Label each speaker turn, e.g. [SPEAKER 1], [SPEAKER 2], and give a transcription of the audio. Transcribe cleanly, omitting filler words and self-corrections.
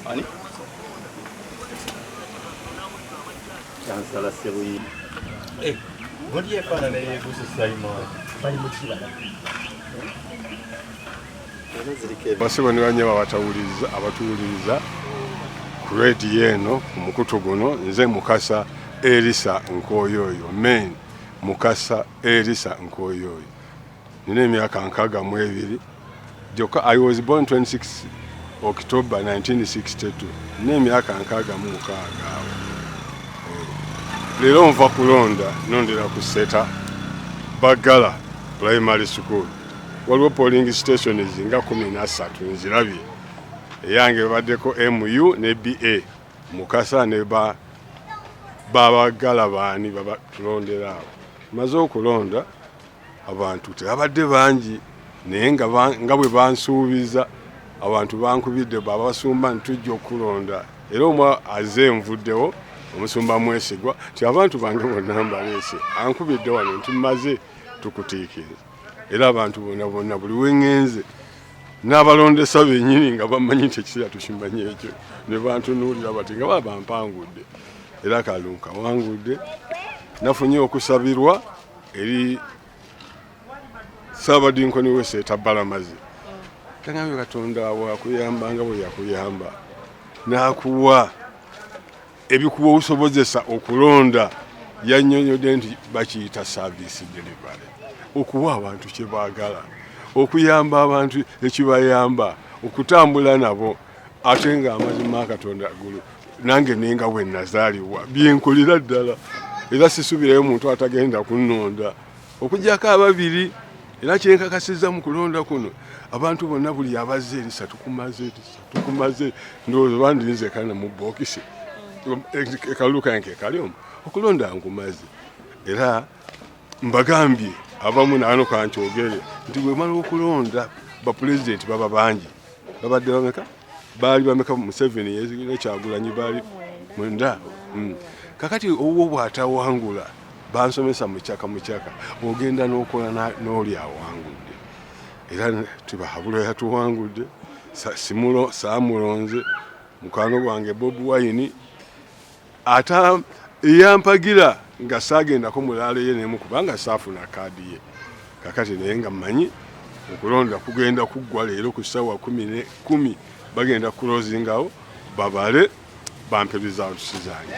[SPEAKER 1] Ani? Chancellor Sebuyi. What ye fana ne gusu Simon? Bali mukibala.
[SPEAKER 2] Basiba ne banyaba abatuwuliriza ku radio eno ku mukutu guno nze Mukasa Elisa Nkoyoyo men Mukasa Elisa Nkoyoyo nina emyaka 62 joka. I was born 26 October 1962 nina emyaka 66 lero nva kulonda nondera ku Seta Bagala Primary School. Waliwo polling station ezinga 13 nzirabye eyange baddeko MU ne BA Mukasa ne babagala baani babatulondera awo. Maze okulonda abantu tebabadde bangi naye nga bwe bansuubiza abantu bankubidde babasumba ntujja okulonda era omwa aze nvuddewo omusumba mwesigwa ti abantu bange bonna mbaleese ankubidde wano nti maze tukutiikiriza era abantu bonna buli wengenze n'abalondesa bennyini nga bamanyi nti ekiseera tukimanyi ekyo ne bantunuulira bati nga baba bampangudde era kalunka wangudde nafunye okusabirwa eri Ssaabadinkoni we Seta Balamazi. Tangambye Katonda bw'akuyamba nga bwe yakuyamba n'akuwa ebikuwa osobozesa okulonda. Yannyonnyodde nti bakiyita service delivery, okuwa abantu kye baagala, okuyamba abantu ekibayamba, okutambula nabo ate nga amazima Katonda gulu nange nenga bwe nazaalibwa byenkolera ddala era sisubirayo muntu atagenda kunnonda okujjako ababiri. Era kyenkakasiza mu kulonda kuno abantu bonna buli abazze Elisa tukumaze ndowooza bandinze kana mu bokisi ekaluka yange kalyomu okulonda nkumaze. Era mbagambye abamu naano kankyogere nti bwe mala okulonda ba president baba bangi babadde bameka baali bameka mu 7 years Kyagulanyi baali mwenda. Kakati owo bw'atawangula bansomesa mukyaka ogenda n'okola n'oli awangudde era tubahabula yatuwangudde saamulonze mukwano gwange Bob Wine ata eyampagira nga saagendako mulaalo ye nemu kubanga saafuna kaadi ye. Kakati naye nga mmanyi okulonda kugenda kuggwa leero ku ssaawa 10 bagenda kulozingawo babale bampe results zange.